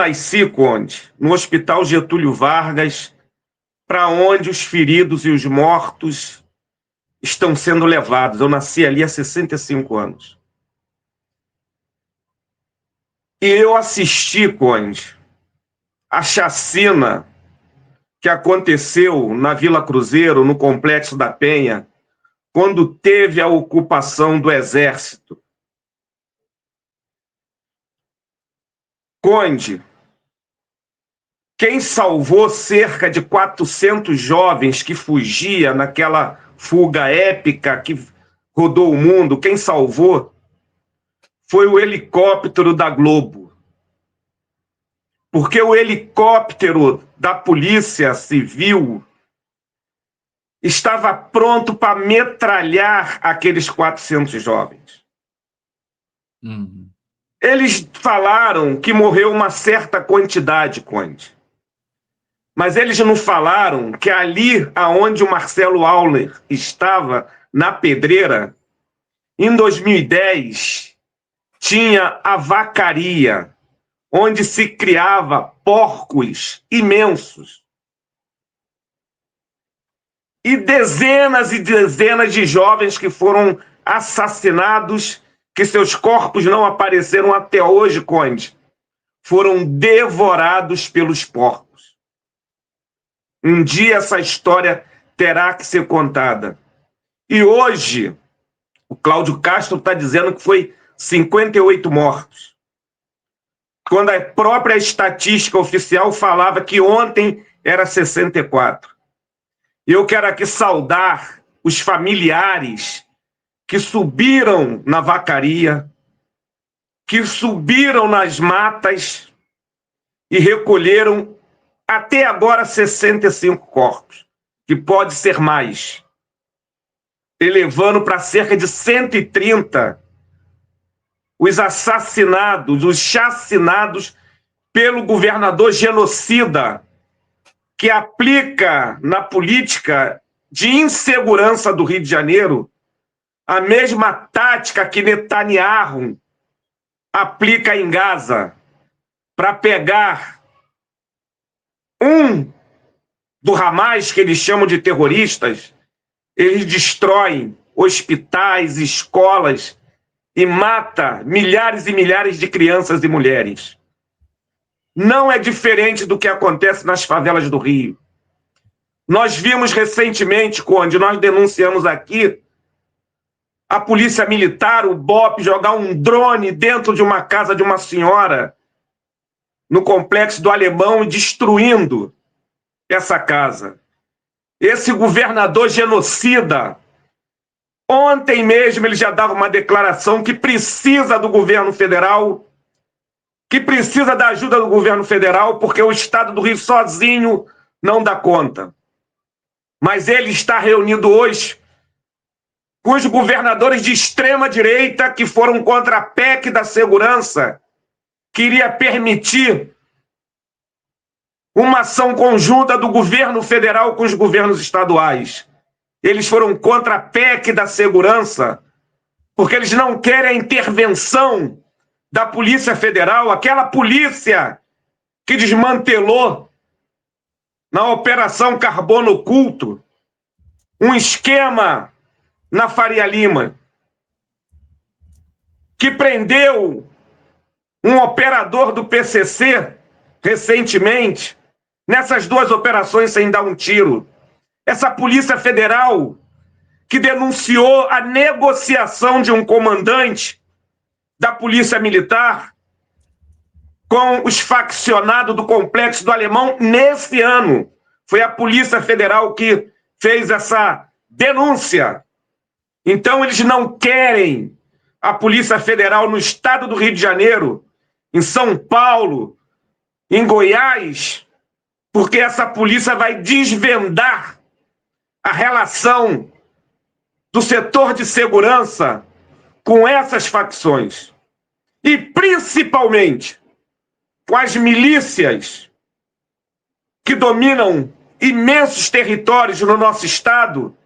nasci, Conde, no Hospital Getúlio Vargas, para onde os feridos e os mortos estão sendo levados. Eu nasci ali há 65 anos. E eu assisti, Conde, a chacina que aconteceu na Vila Cruzeiro, no Complexo da Penha, quando teve a ocupação do Exército. Conde, quem salvou cerca de 400 jovens que fugia naquela fuga épica que rodou o mundo, quem salvou foi o helicóptero da Globo. Porque o helicóptero da Polícia Civil estava pronto para metralhar aqueles 400 jovens. Eles falaram que morreu uma certa quantidade, Conde. Mas eles não falaram que ali aonde o Marcelo Auler estava, na Pedreira, em 2010, tinha a vacaria, onde se criava porcos imensos. E dezenas de jovens que foram assassinados, que seus corpos não apareceram até hoje, Conde, foram devorados pelos porcos. Um dia essa história terá que ser contada. E hoje, o Cláudio Castro está dizendo que foi 58 mortos, quando a própria estatística oficial falava que ontem era 64. E eu quero aqui saudar os familiares que subiram na vacaria, que subiram nas matas e recolheram até agora 65 corpos, que pode ser mais, elevando para cerca de 130 os assassinados, os chacinados pelo governador genocida que aplica na política de insegurança do Rio de Janeiro a mesma tática que Netanyahu aplica em Gaza para pegar um do Hamas, que eles chamam de terroristas. Eles destroem hospitais, escolas e mata milhares e milhares de crianças e mulheres. Não é diferente do que acontece nas favelas do Rio. Nós vimos recentemente, Conde, nós denunciamos aqui, a polícia militar, o BOP, jogar um drone dentro de uma casa de uma senhora no Complexo do Alemão e destruindo essa casa. Esse governador genocida, ontem mesmo ele já dava uma declaração que precisa do governo federal, que precisa da ajuda do governo federal, porque o Estado do Rio sozinho não dá conta. Mas ele está reunido hoje com os governadores de extrema-direita que foram contra a PEC da segurança, que iria permitir uma ação conjunta do governo federal com os governos estaduais. Eles foram contra a PEC da segurança, porque eles não querem a intervenção da Polícia Federal, aquela polícia que desmantelou na Operação Carbono Oculto um esquema na Faria Lima, que prendeu um operador do PCC recentemente, nessas duas operações sem dar um tiro. Essa Polícia Federal que denunciou a negociação de um comandante da Polícia Militar com os faccionados do Complexo do Alemão nesse ano. Foi a Polícia Federal que fez essa denúncia. Então, eles não querem a Polícia Federal no estado do Rio de Janeiro, em São Paulo, em Goiás, porque essa polícia vai desvendar a relação do setor de segurança com essas facções. E, principalmente, com as milícias que dominam imensos territórios no nosso estado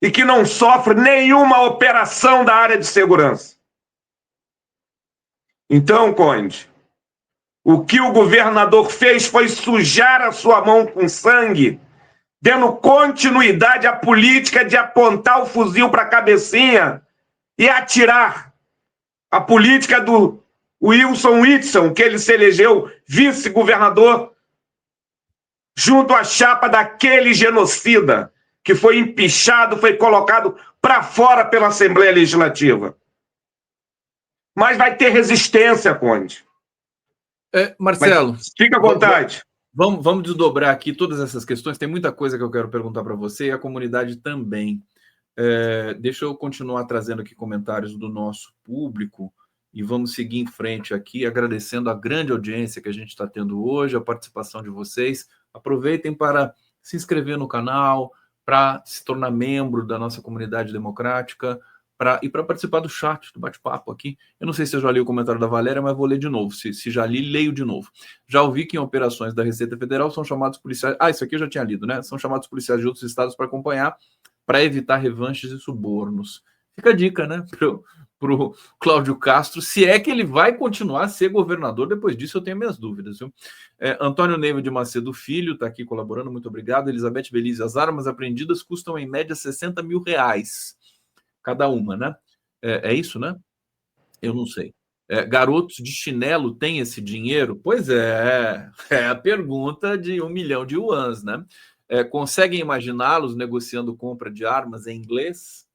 e que não sofrem nenhuma operação da área de segurança. Então, Conde, O que o governador fez foi sujar a sua mão com sangue, dando continuidade à política de apontar o fuzil para a cabecinha e atirar. A política do Wilson Witson, que ele se elegeu vice-governador, junto à chapa daquele genocida que foi empichado, foi colocado para fora pela Assembleia Legislativa. Mas vai ter resistência, Conde. Marcelo, fica à vontade. Vamos desdobrar aqui todas essas questões. Tem muita coisa que eu quero perguntar para você e a comunidade também. Deixa eu continuar trazendo aqui comentários do nosso público e vamos seguir em frente aqui, agradecendo a grande audiência que a gente está tendo hoje, a participação de vocês. Aproveitem para se inscrever no canal, para se tornar membro da nossa comunidade democrática, e para participar do chat, do bate-papo aqui. Eu não sei se eu já li o comentário da Valéria, mas vou ler de novo. Se já li, leio de novo. Já ouvi que em operações da Receita Federal são chamados policiais... isso aqui eu já tinha lido, né? São chamados policiais de outros estados para acompanhar, para evitar revanches e subornos. Fica a dica, né? Para o Cláudio Castro, se é que ele vai continuar a ser governador. Depois disso, eu tenho minhas dúvidas. Viu? Antônio Neiva de Macedo Filho está aqui colaborando, muito obrigado. Elizabeth Belize, as armas apreendidas custam em média R$60 mil. Cada uma, né? É isso, né? Eu não sei. Garotos de chinelo têm esse dinheiro? Pois é a pergunta de 1 milhão de yuans, né? Conseguem imaginá-los negociando compra de armas em inglês?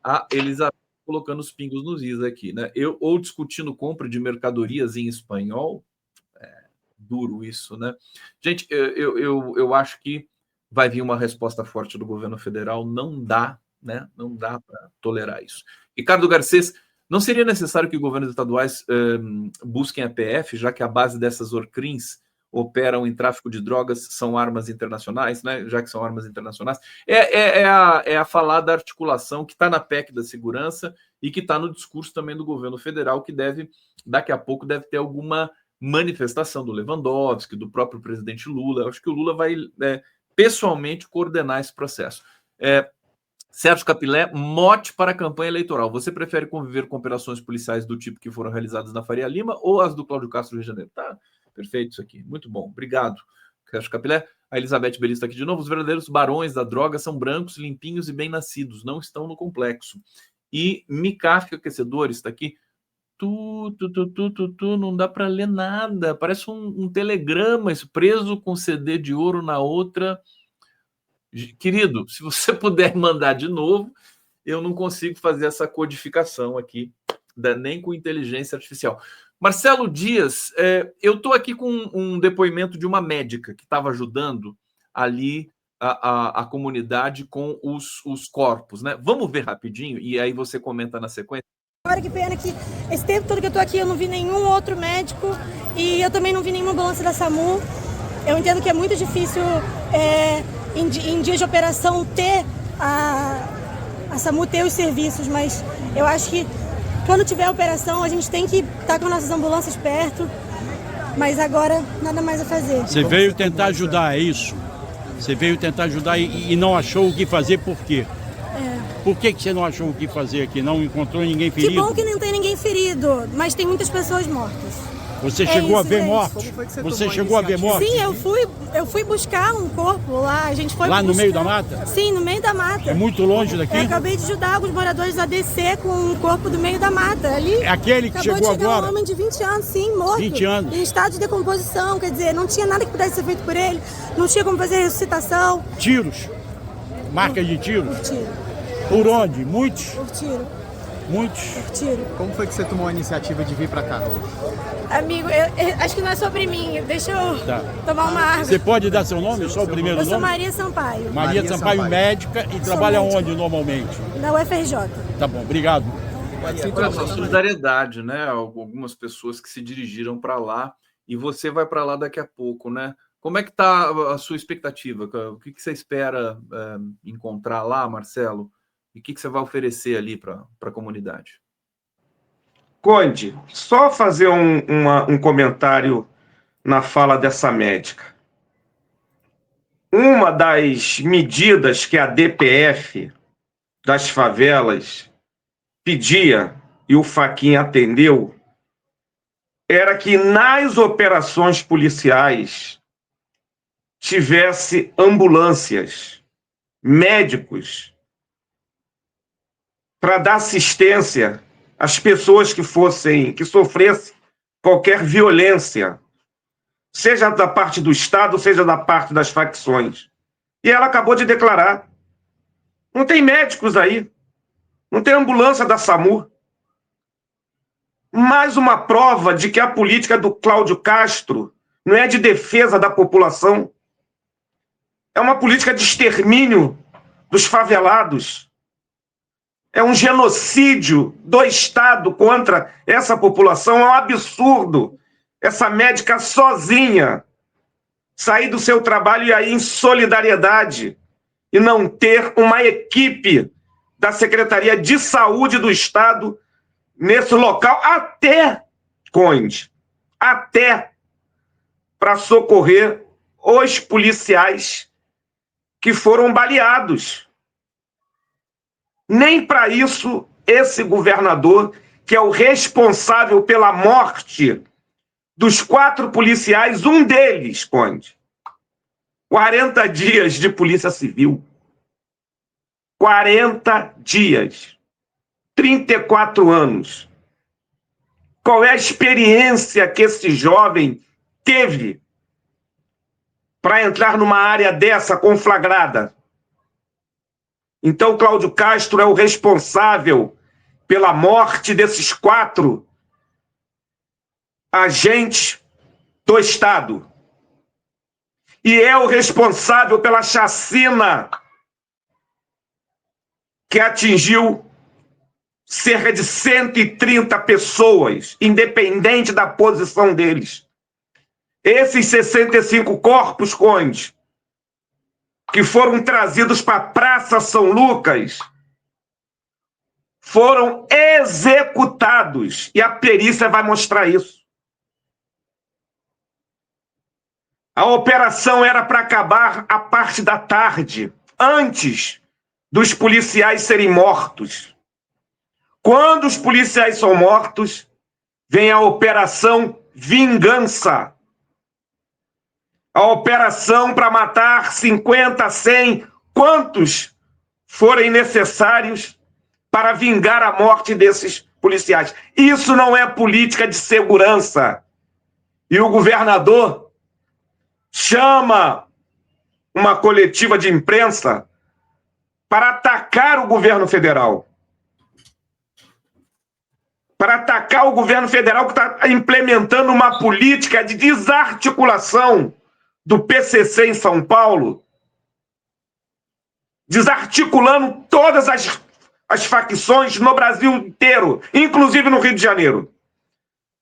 A Elizabeth colocando os pingos nos is aqui, né? Ou discutindo compra de mercadorias em espanhol? Duro isso, né? Gente, eu acho que vai vir uma resposta forte do governo federal. Não dá, né? Não dá para tolerar isso. Ricardo Garcês, não seria necessário que governos estaduais busquem a PF, já que a base dessas ORCRIMs operam em tráfico de drogas, são armas internacionais, né? Já que são armas internacionais. É a falar da articulação que está na PEC da segurança e que está no discurso também do governo federal, que daqui a pouco deve ter alguma manifestação do Lewandowski, do próprio presidente Lula. Eu acho que o Lula vai pessoalmente coordenar esse processo. Sérgio Capilé, mote para a campanha eleitoral. Você prefere conviver com operações policiais do tipo que foram realizadas na Faria Lima ou as do Cláudio Castro, Rio de Janeiro? Tá, perfeito isso aqui. Muito bom. Obrigado, Sérgio Capilé. A Elizabeth Belista aqui de novo. Os verdadeiros barões da droga são brancos, limpinhos e bem-nascidos. Não estão no complexo. E Mikaf Aquecedores está aqui. Não dá para ler nada. Parece um telegrama, isso, preso com CD de ouro na outra... Querido, se você puder mandar de novo, eu não consigo fazer essa codificação aqui, nem com inteligência artificial. Marcelo Dias, eu estou aqui com um depoimento de uma médica que estava ajudando ali a comunidade com os corpos, né? Vamos ver rapidinho e aí você comenta na sequência. Agora, que pena que esse tempo todo que eu estou aqui eu não vi nenhum outro médico e eu também não vi nenhuma ambulância da SAMU. Eu entendo que é muito difícil... Em dias de operação ter a SAMU ter os serviços, mas eu acho que quando tiver a operação a gente tem que estar com nossas ambulâncias perto, mas agora nada mais a fazer. Você veio tentar ajudar, é isso? Você veio tentar ajudar e não achou o que fazer, por quê? Por que você não achou o que fazer aqui? Não encontrou ninguém ferido? Que bom que não tem ninguém ferido, mas tem muitas pessoas mortas. Você chegou a ver morte? Você chegou a ver morte? Sim, eu fui buscar um corpo lá. A gente foi lá no meio da mata? Sim, no meio da mata. É muito longe daqui? Eu acabei de ajudar alguns moradores a descer com um corpo do meio da mata. Ali, é aquele que chegou agora? Um homem de 20 anos, sim, morto. 20 anos. Em estado de decomposição, quer dizer, não tinha nada que pudesse ser feito por ele. Não tinha como fazer ressuscitação. Tiros? Marca de tiros? Por tiro. Por onde? Muitos? Por tiro. Muitos? Por tiro. Como foi que você tomou a iniciativa de vir para cá hoje? Amigo, eu acho que não é sobre mim. Deixa eu tomar uma água. Você pode dar seu nome? Só o primeiro nome? Eu sou Maria Sampaio. Maria Sampaio, médica, e trabalha onde normalmente? Na UFRJ. Tá bom, obrigado. Olha só, solidariedade, né? Algumas pessoas que se dirigiram para lá e você vai para lá daqui a pouco, né? Como é que está a sua expectativa? O que você espera encontrar lá, Marcelo? E o que você vai oferecer ali para a comunidade? Conde, só fazer um comentário na fala dessa médica. Uma das medidas que a DPF das favelas pedia, e o Fachin atendeu, era que nas operações policiais tivesse ambulâncias, médicos, para dar assistência às pessoas que sofressem qualquer violência, seja da parte do Estado, seja da parte das facções. E ela acabou de declarar: não tem médicos aí, não tem ambulância da SAMU. Mais uma prova de que a política do Cláudio Castro não é de defesa da população, é uma política de extermínio dos favelados. É um genocídio do Estado contra essa população. É um absurdo essa médica sozinha sair do seu trabalho e aí em solidariedade e não ter uma equipe da Secretaria de Saúde do Estado nesse local, até, Conde, até para socorrer os policiais que foram baleados. Nem para isso esse governador, que é o responsável pela morte dos 4 policiais, um deles, Conde, 40 dias de polícia civil. 40 dias. 34 anos. Qual é a experiência que esse jovem teve para entrar numa área dessa conflagrada? Então, Cláudio Castro é o responsável pela morte desses 4 agentes do Estado. E é o responsável pela chacina que atingiu cerca de 130 pessoas, independente da posição deles. Esses 65 corpos, Conde, que foram trazidos para a Praça São Lucas, foram executados. E a perícia vai mostrar isso. A operação era para acabar à parte da tarde, antes dos policiais serem mortos. Quando os policiais são mortos, vem a Operação Vingança. A operação para matar 50, 100, quantos forem necessários para vingar a morte desses policiais. Isso não é política de segurança. E o governador chama uma coletiva de imprensa para atacar o governo federal. Para atacar o governo federal que está implementando uma política de desarticulação do PCC em São Paulo, desarticulando todas as facções no Brasil inteiro, inclusive no Rio de Janeiro.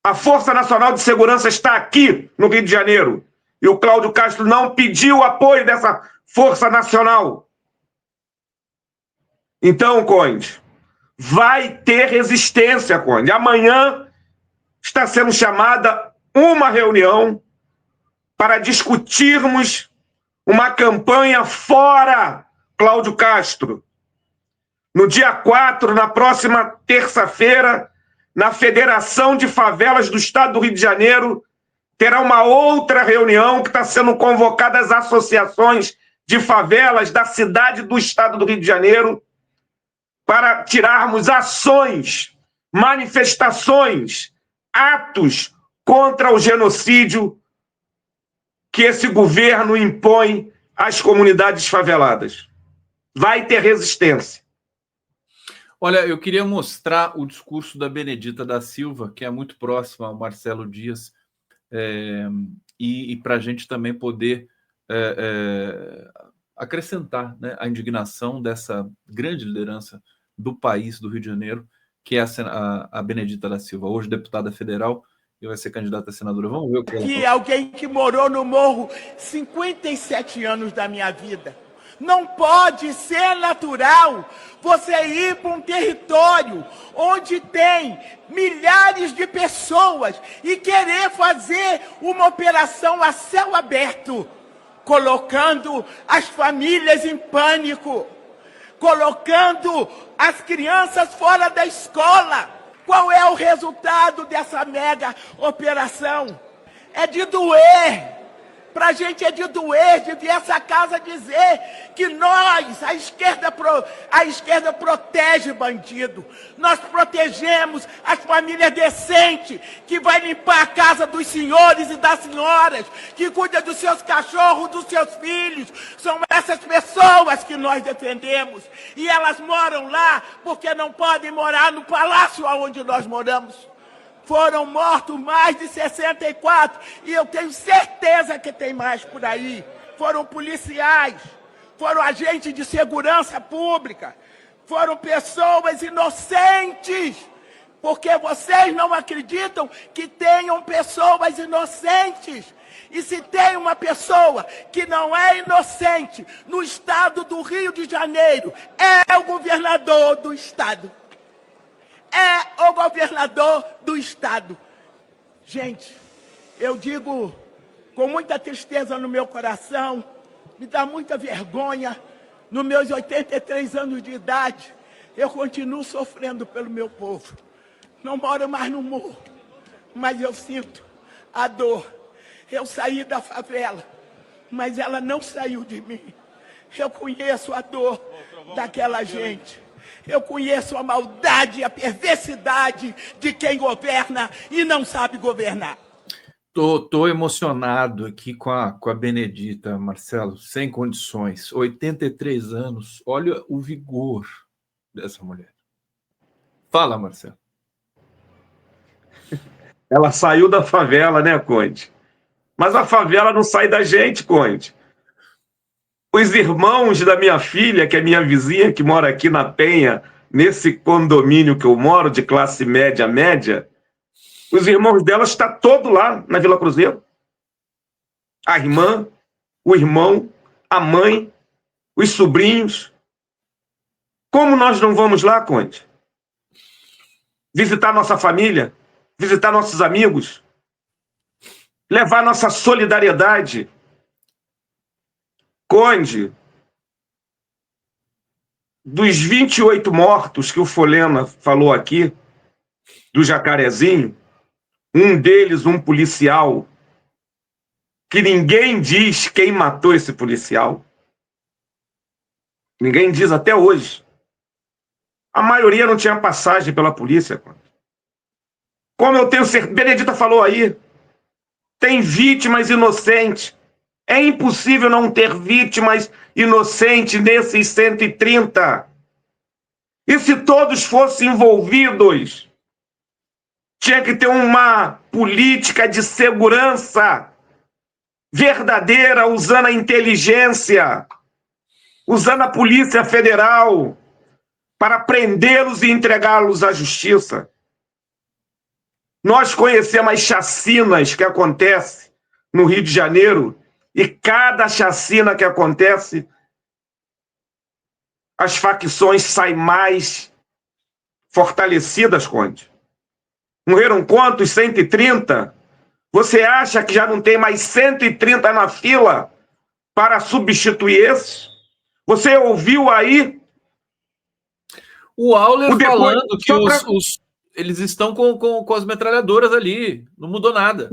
A Força Nacional de Segurança está aqui no Rio de Janeiro e o Cláudio Castro não pediu o apoio dessa Força Nacional. Então, Conde, vai ter resistência, Conde. Amanhã está sendo chamada uma reunião para discutirmos uma campanha fora Cláudio Castro. No dia 4, na próxima terça-feira, na Federação de Favelas do Estado do Rio de Janeiro, terá uma outra reunião que está sendo convocada às associações de favelas da cidade do Estado do Rio de Janeiro para tirarmos ações, manifestações, atos contra o genocídio que esse governo impõe às comunidades faveladas. Vai ter resistência. Olha, eu queria mostrar o discurso da Benedita da Silva, que é muito próxima ao Marcelo Dias, e para a gente também poder acrescentar, né, a indignação dessa grande liderança do país, do Rio de Janeiro, que é a Benedita da Silva, hoje deputada federal, e vai ser candidata a senadora. Vamos ver o que ela fala. Alguém que morou no Morro 57 anos da minha vida. Não pode ser natural você ir para um território onde tem milhares de pessoas e querer fazer uma operação a céu aberto, colocando as famílias em pânico, colocando as crianças fora da escola. Qual é o resultado dessa mega operação? É de doer. Pra gente é de doer, de vir essa casa dizer que nós, a esquerda protege bandido. Nós protegemos as famílias decentes, que vai limpar a casa dos senhores e das senhoras, que cuida dos seus cachorros, dos seus filhos. São essas pessoas que nós defendemos. E elas moram lá porque não podem morar no palácio onde nós moramos. Foram mortos mais de 64, e eu tenho certeza que tem mais por aí. Foram policiais, foram agentes de segurança pública, foram pessoas inocentes, porque vocês não acreditam que tenham pessoas inocentes. E se tem uma pessoa que não é inocente no estado do Rio de Janeiro, é o governador do estado. É o governador do estado. Gente, eu digo com muita tristeza no meu coração, me dá muita vergonha, nos meus 83 anos de idade, eu continuo sofrendo pelo meu povo. Não moro mais no morro, mas eu sinto a dor. Eu saí da favela, mas ela não saiu de mim. Eu conheço a dor daquela gente. Eu conheço a maldade e a perversidade de quem governa e não sabe governar. Tô emocionado aqui com a Benedita, Marcelo, sem condições. 83 anos, olha o vigor dessa mulher. Fala, Marcelo. Ela saiu da favela, né, Conde? Mas a favela não sai da gente, Conde. Os irmãos da minha filha, que é minha vizinha, que mora aqui na Penha, nesse condomínio que eu moro, de classe média, os irmãos dela estão todos lá na Vila Cruzeiro. A irmã, o irmão, a mãe, os sobrinhos. Como nós não vamos lá, Conde? Visitar nossa família, visitar nossos amigos, levar nossa solidariedade. Conde, dos 28 mortos que o Folena falou aqui, do Jacarezinho, um deles, um policial, que ninguém diz quem matou esse policial. Ninguém diz até hoje. A maioria não tinha passagem pela polícia. Como eu tenho certeza, Benedita falou aí, tem vítimas inocentes. É impossível não ter vítimas inocentes nesses 130. E se todos fossem envolvidos, tinha que ter uma política de segurança verdadeira, usando a inteligência, usando a Polícia Federal para prendê-los e entregá-los à justiça. Nós conhecemos as chacinas que acontecem no Rio de Janeiro, e cada chacina que acontece, as facções saem mais fortalecidas, Conde. Morreram quantos? 130? Você acha que já não tem mais 130 na fila para substituir esses? Você ouviu aí? O Auler falando que eles estão com as metralhadoras ali. Não mudou nada.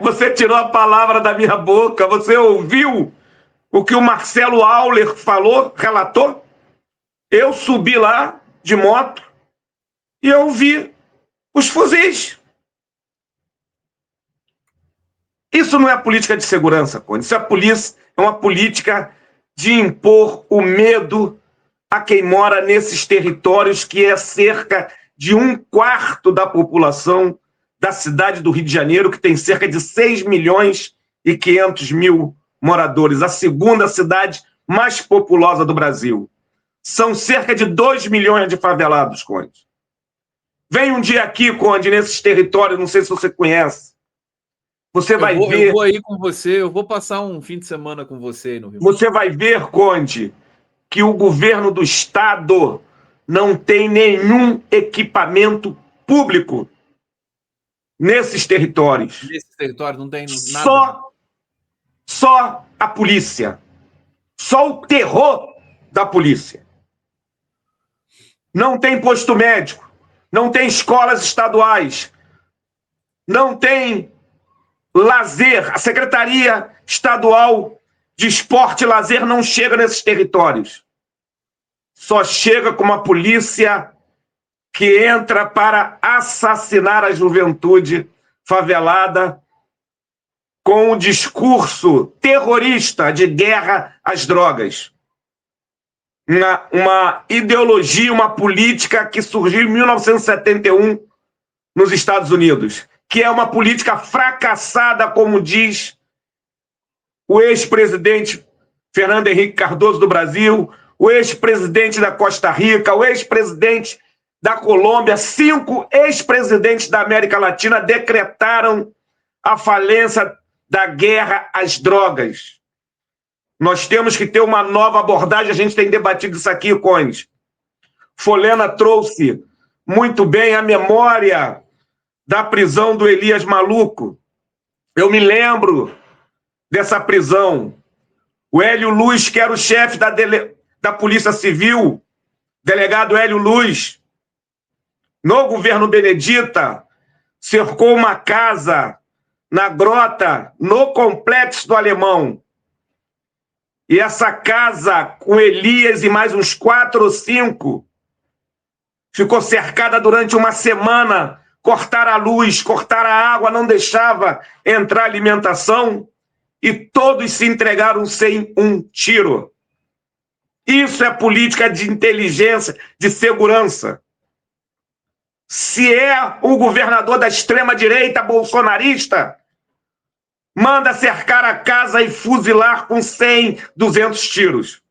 Você tirou a palavra da minha boca. Você ouviu o que o Marcelo Auler falou, relatou? Eu subi lá de moto e eu vi os fuzis. Isso não é política de segurança, Conde. Isso é uma política de impor o medo a quem mora nesses territórios, que é cerca de 1/4 da população da cidade do Rio de Janeiro, que tem cerca de 6.500.000 moradores, a segunda cidade mais populosa do Brasil. São cerca de 2 milhões de favelados, Conde. Vem um dia aqui, Conde, nesses territórios, não sei se você conhece. Você vai ver... Eu vou aí com você, eu vou passar um fim de semana com você no Rio. Você vai ver, Conde, que o governo do estado não tem nenhum equipamento público nesses territórios. Nesses territórios não tem nada. Só a polícia. Só o terror da polícia. Não tem posto médico. não tem escolas estaduais, não tem lazer. A Secretaria Estadual de Esporte e Lazer não chega nesses territórios. Só chega com uma polícia que entra para assassinar a juventude favelada com um discurso terrorista de guerra às drogas. Uma ideologia, uma política que surgiu em 1971 nos Estados Unidos, que é uma política fracassada, como diz o ex-presidente Fernando Henrique Cardoso do Brasil, o ex-presidente da Costa Rica, o ex-presidente da Colômbia. 5 ex-presidentes da América Latina decretaram a falência da guerra às drogas. Nós temos que ter uma nova abordagem, a gente tem debatido isso aqui, Cones. Folena trouxe muito bem a memória da prisão do Elias Maluco. Eu me lembro dessa prisão. O Hélio Luz, que era o chefe da Polícia Civil, delegado Hélio Luz, no governo Benedita, cercou uma casa na Grota, no Complexo do Alemão. E essa casa, com Elias e mais uns 4 ou 5, ficou cercada durante uma semana. Cortaram a luz, cortaram a água, não deixava entrar alimentação, e todos se entregaram sem um tiro. Isso é política de inteligência, de segurança. Se é o governador da extrema-direita bolsonarista, manda cercar a casa e fuzilar com 100, 200 tiros.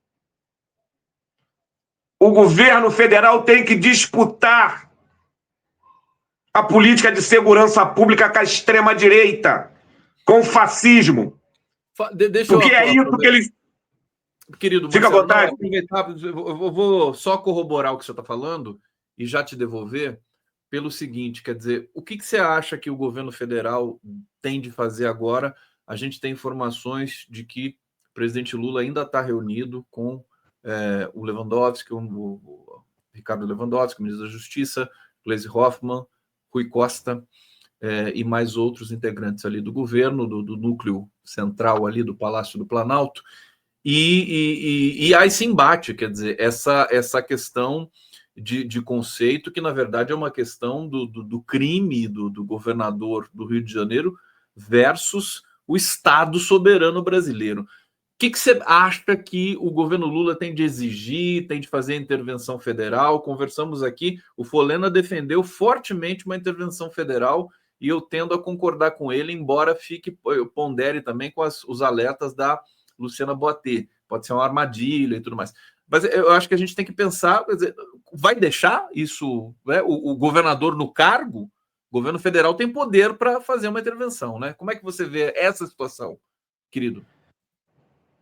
O governo federal tem que disputar a política de segurança pública com a extrema-direita, com o fascismo. Porque é isso que eles... Querido, fica à vontade. Eu vou só corroborar o que você está falando e já te devolver pelo seguinte, quer dizer, o que você acha que o governo federal tem de fazer agora? A gente tem informações de que o presidente Lula ainda está reunido com o Lewandowski, o Ricardo Lewandowski, o ministro da Justiça, Gleisi Hoffmann, Rui Costa e mais outros integrantes ali do governo, do núcleo central ali do Palácio do Planalto, e há esse embate, quer dizer, essa questão de conceito, que na verdade é uma questão do crime do governador do Rio de Janeiro versus o Estado soberano brasileiro. O que você acha que o governo Lula tem de exigir, tem de fazer intervenção federal? Conversamos aqui, o Folena defendeu fortemente uma intervenção federal e eu tendo a concordar com ele, embora eu pondere também com os alertas da Luciana Boatê. Pode ser uma armadilha e tudo mais. Mas eu acho que a gente tem que pensar, quer dizer, vai deixar isso, né? O governador no cargo? O governo federal tem poder para fazer uma intervenção, né? Como é que você vê essa situação, querido?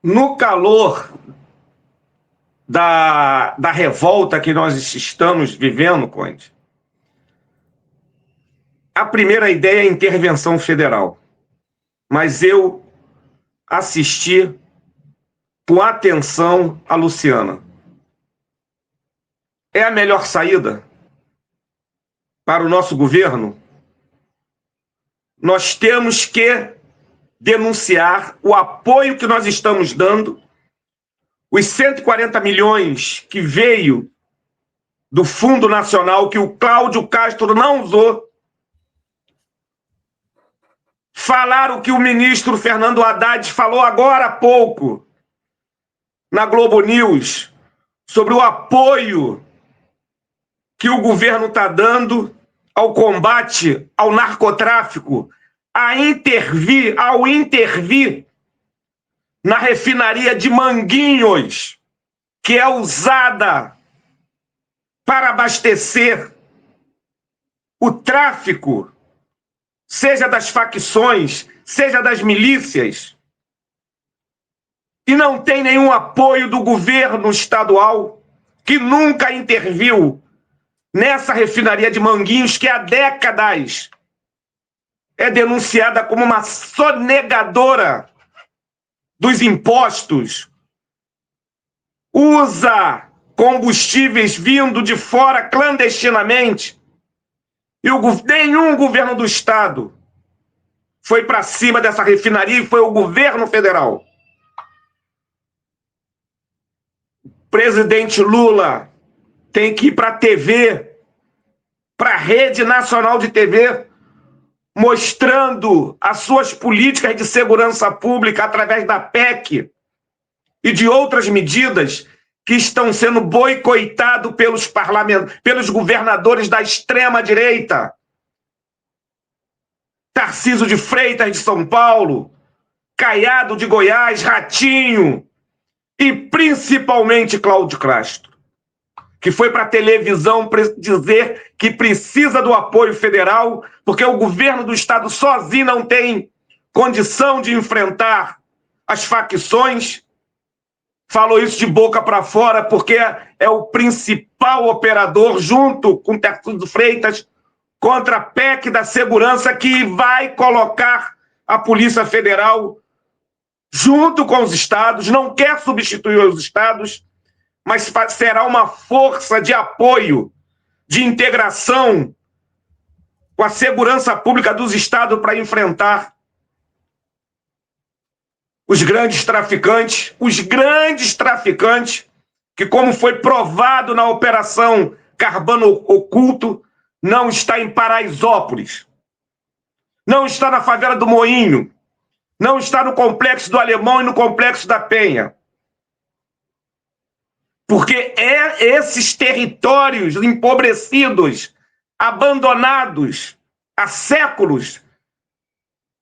No calor da revolta que nós estamos vivendo, Conde, a primeira ideia é a intervenção federal. Mas eu assisti com atenção a Luciana. É a melhor saída para o nosso governo? Nós temos que denunciar o apoio que nós estamos dando, os 140 milhões que veio do Fundo Nacional, que o Cláudio Castro não usou. Falar o que o ministro Fernando Haddad falou agora há pouco na Globo News, sobre o apoio que o governo está dando ao combate ao narcotráfico, ao intervir na refinaria de Manguinhos, que é usada para abastecer o tráfico, seja das facções, seja das milícias, e não tem nenhum apoio do governo estadual, que nunca interviu nessa refinaria de Manguinhos, que há décadas é denunciada como uma sonegadora dos impostos, usa combustíveis vindo de fora clandestinamente E nenhum governo do Estado foi para cima dessa refinaria e foi o governo federal. O presidente Lula tem que ir para a TV, para a rede nacional de TV, mostrando as suas políticas de segurança pública através da PEC e de outras medidas que estão sendo boicotados pelos governadores da extrema-direita. Tarcísio de Freitas de São Paulo, Caiado de Goiás, Ratinho e principalmente Cláudio Castro, que foi para a televisão dizer que precisa do apoio federal porque o governo do estado sozinho não tem condição de enfrentar as facções. Falou isso de boca para fora porque é o principal operador, junto com Tarcísio de Freitas, contra a PEC da segurança que vai colocar a Polícia Federal junto com os estados, não quer substituir os estados, mas será uma força de apoio, de integração com a segurança pública dos estados para enfrentar os grandes traficantes, que, como foi provado na Operação Carbono Oculto, não está em Paraisópolis, não está na favela do Moinho, não está no Complexo do Alemão e no Complexo da Penha. Porque esses territórios empobrecidos, abandonados há séculos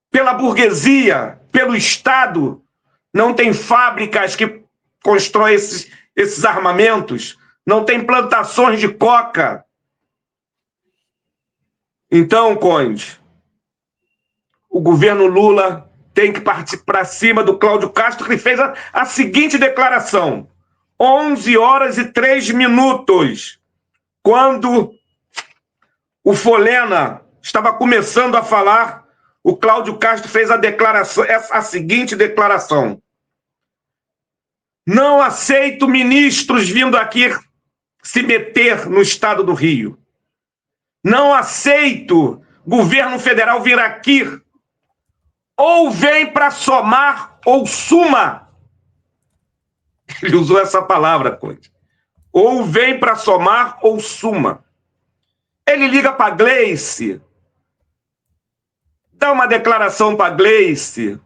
pela burguesia, pelo Estado, não tem fábricas que constroem esses armamentos, não tem plantações de coca. Então, Conde, o governo Lula tem que partir para cima do Cláudio Castro, que fez a seguinte declaração: 11h03, quando o Folena estava começando a falar, o Cláudio Castro fez a seguinte declaração: não aceito ministros vindo aqui se meter no estado do Rio. Não aceito governo federal vir aqui. Ou vem para somar ou suma. Ele usou essa palavra, Conde. Ou vem para somar ou suma. Ele liga para Gleice, dá uma declaração para Gleice,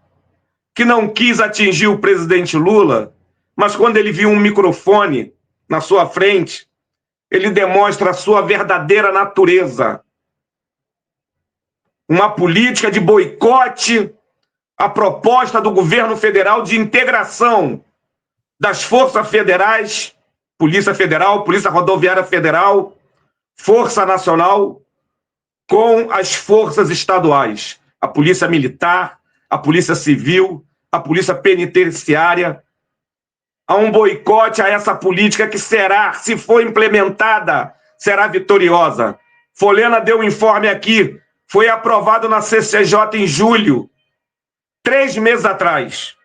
que não quis atingir o presidente Lula, mas quando ele viu um microfone na sua frente, ele demonstra a sua verdadeira natureza. Uma política de boicote à proposta do governo federal de integração das forças federais, Polícia Federal, Polícia Rodoviária Federal, Força Nacional, com as forças estaduais, a Polícia Militar, a Polícia Civil, a Polícia Penitenciária. Há um boicote a essa política que será, se for implementada, será vitoriosa. Folena deu um informe aqui, foi aprovado na CCJ em julho, 3 meses atrás.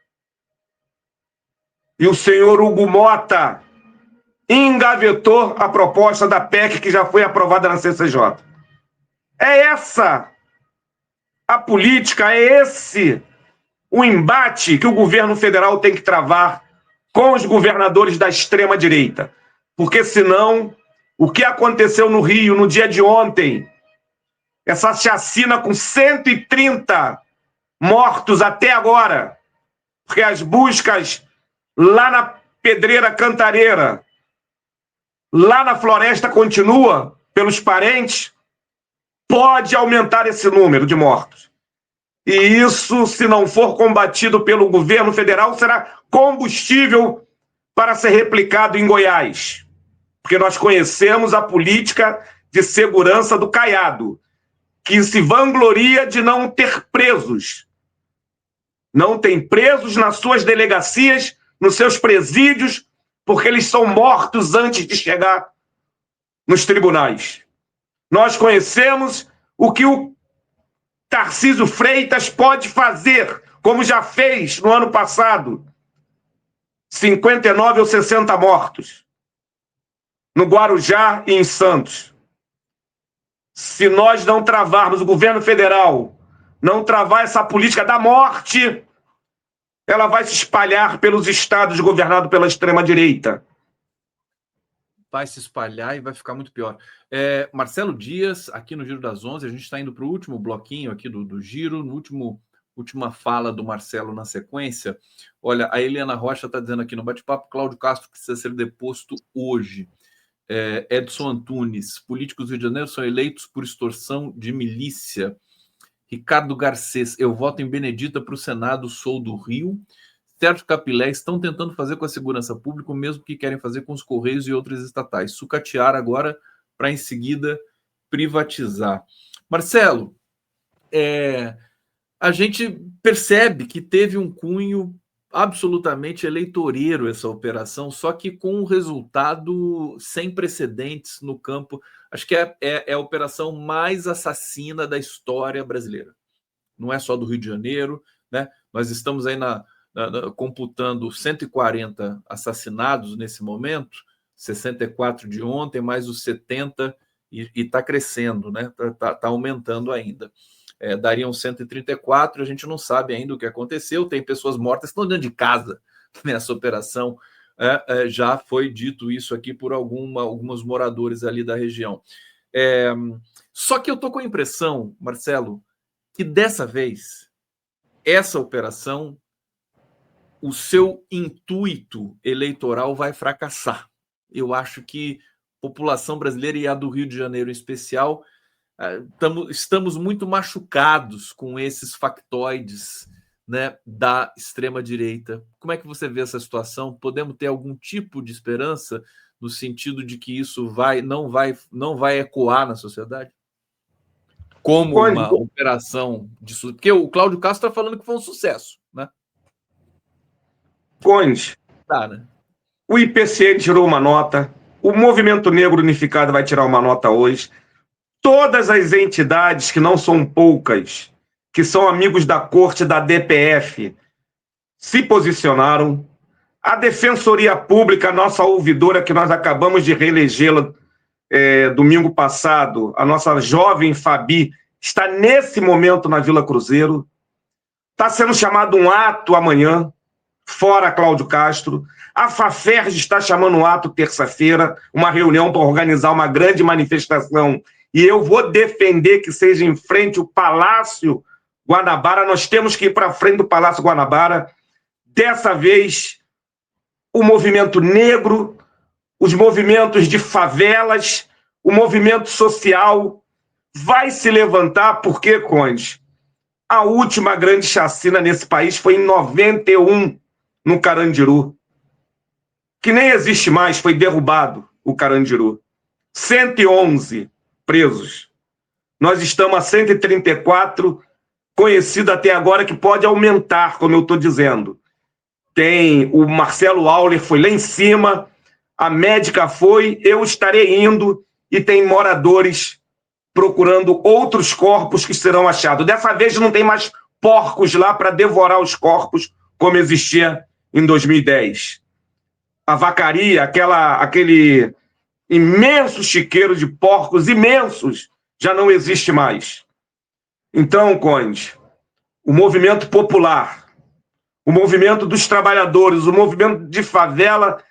E o senhor Hugo Mota engavetou a proposta da PEC que já foi aprovada na CCJ. É essa a política, é esse o embate que o governo federal tem que travar com os governadores da extrema-direita. Porque senão, o que aconteceu no Rio no dia de ontem, essa chacina com 130 mortos até agora, porque as buscas lá na Pedreira Cantareira, lá na floresta continua, pelos parentes, pode aumentar esse número de mortos. E isso, se não for combatido pelo governo federal, será combustível para ser replicado em Goiás. Porque nós conhecemos a política de segurança do Caiado, que se vangloria de não ter presos. Não tem presos nas suas delegacias, nos seus presídios, porque eles são mortos antes de chegar nos tribunais. Nós conhecemos o que o Tarcísio Freitas pode fazer, como já fez no ano passado, 59 ou 60 mortos, no Guarujá e em Santos. Se nós não travarmos, o governo federal não travar essa política da morte, ela vai se espalhar pelos estados governados pela extrema-direita. Vai se espalhar e vai ficar muito pior. Marcelo Dias, aqui no Giro das 11, a gente está indo para o último bloquinho aqui do Giro, no última fala do Marcelo na sequência. Olha, a Eliana Rocha está dizendo aqui no bate-papo, Cláudio Castro precisa ser deposto hoje. Edson Antunes, políticos do Rio de Janeiro são eleitos por extorsão de milícia. Ricardo Garcês, eu voto em Benedita para o Senado, sou do Rio. Sérgio Capilé, estão tentando fazer com a segurança pública o mesmo que querem fazer com os Correios e outras estatais. Sucatear agora para em seguida privatizar. Marcelo, a gente percebe que teve um cunho absolutamente eleitoreiro essa operação, só que com um resultado sem precedentes no campo. Acho que é a operação mais assassina da história brasileira. Não é só do Rio de Janeiro, né? Nós estamos aí computando 140 assassinados nesse momento, 64 de ontem, mais os 70, e está crescendo, né? Tá aumentando ainda. Dariam 134, a gente não sabe ainda o que aconteceu, tem pessoas mortas que estão dentro de casa nessa operação. Já foi dito isso aqui por alguns moradores ali da região. Só que eu estou com a impressão, Marcelo, que dessa vez, essa operação, o seu intuito eleitoral vai fracassar. Eu acho que a população brasileira e a do Rio de Janeiro em especial, estamos muito machucados com esses factoides, né, da extrema-direita. Como é que você vê essa situação? Podemos ter algum tipo de esperança no sentido de que isso não vai ecoar na sociedade? Como uma operação disso? Porque o Cláudio Castro está falando que foi um sucesso, né? Conde, Né? o IPCN tirou uma nota, o Movimento Negro Unificado vai tirar uma nota hoje. Todas as entidades, que não são poucas, que são amigos da corte da DPF, se posicionaram. A Defensoria Pública, nossa ouvidora, que nós acabamos de reelegê-la domingo passado, a nossa jovem Fabi, está nesse momento na Vila Cruzeiro. Está sendo chamado um ato amanhã, fora Cláudio Castro. A Faferj está chamando um ato terça-feira, uma reunião para organizar uma grande manifestação. E eu vou defender que seja em frente ao Palácio Guanabara. Nós temos que ir para frente do Palácio Guanabara. Dessa vez, o movimento negro, os movimentos de favelas, o movimento social vai se levantar, porque, Conde, a última grande chacina nesse país foi em 91, no Carandiru, que nem existe mais, foi derrubado o Carandiru. 111 presos. Nós estamos a 134, conhecido até agora, que pode aumentar, como eu estou dizendo. Tem o Marcelo Auler, foi lá em cima, a médica foi, eu estarei indo, e tem moradores procurando outros corpos que serão achados. Dessa vez não tem mais porcos lá para devorar os corpos, como existia em 2010. A vacaria, aquele imenso chiqueiro de porcos, imensos, já não existe mais. Então, Conde, o movimento popular, o movimento dos trabalhadores, o movimento de favela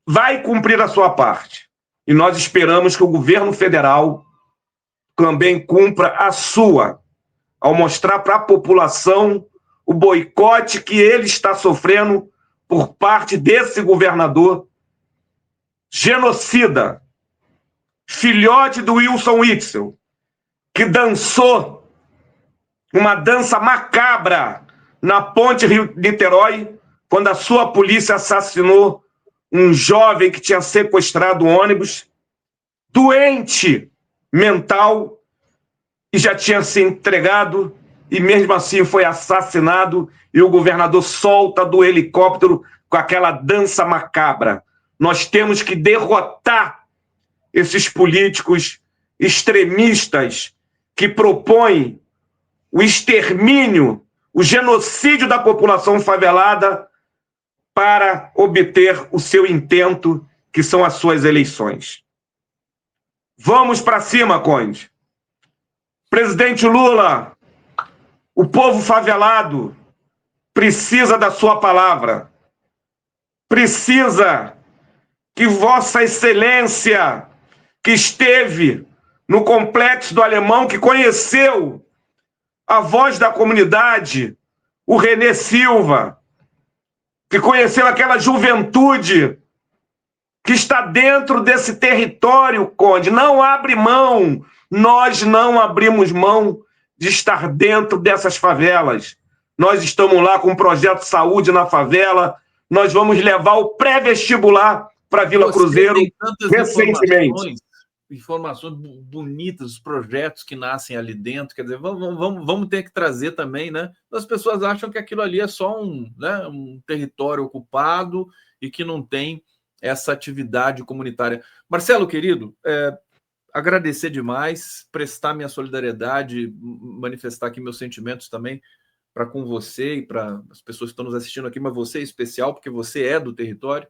vai cumprir a sua parte. E nós esperamos que o governo federal também cumpra a sua, ao mostrar para a população o boicote que ele está sofrendo por parte desse governador genocida, filhote do Wilson Witzel, que dançou uma dança macabra na ponte Rio-Niterói, quando a sua polícia assassinou um jovem que tinha sequestrado um ônibus, doente mental, e já tinha se entregado, e mesmo assim foi assassinado, e o governador solta do helicóptero com aquela dança macabra. Nós temos que derrotar esses políticos extremistas que propõem o extermínio, o genocídio da população favelada para obter o seu intento, que são as suas eleições. Vamos para cima, Conde. Presidente Lula, o povo favelado precisa da sua palavra. Precisa que Vossa Excelência, que esteve no Complexo do Alemão, que conheceu a voz da comunidade, o Renê Silva, que conheceu aquela juventude que está dentro desse território, Conde, não abre mão, nós não abrimos mão de estar dentro dessas favelas. Nós estamos lá com um projeto de saúde na favela, nós vamos levar o pré-vestibular para Vila Cruzeiro recentemente. Informações bonitas, os projetos que nascem ali dentro, quer dizer, vamos ter que trazer também, né? As pessoas acham que aquilo ali é só um território ocupado e que não tem essa atividade comunitária. Marcelo, querido, agradecer demais, prestar minha solidariedade, manifestar aqui meus sentimentos também para com você e para as pessoas que estão nos assistindo aqui, mas você é especial, porque você é do território.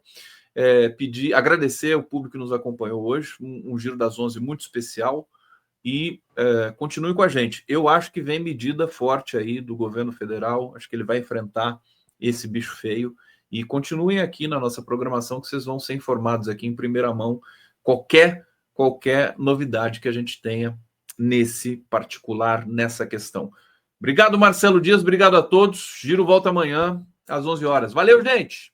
Agradecer ao público que nos acompanhou hoje, um Giro das 11 muito especial, e continue com a gente. Eu acho que vem medida forte aí do governo federal, acho que ele vai enfrentar esse bicho feio, e continuem aqui na nossa programação, que vocês vão ser informados aqui em primeira mão, qualquer novidade que a gente tenha nesse particular, nessa questão. Obrigado, Marcelo Dias, obrigado a todos. Giro volta amanhã às 11 horas. Valeu, gente!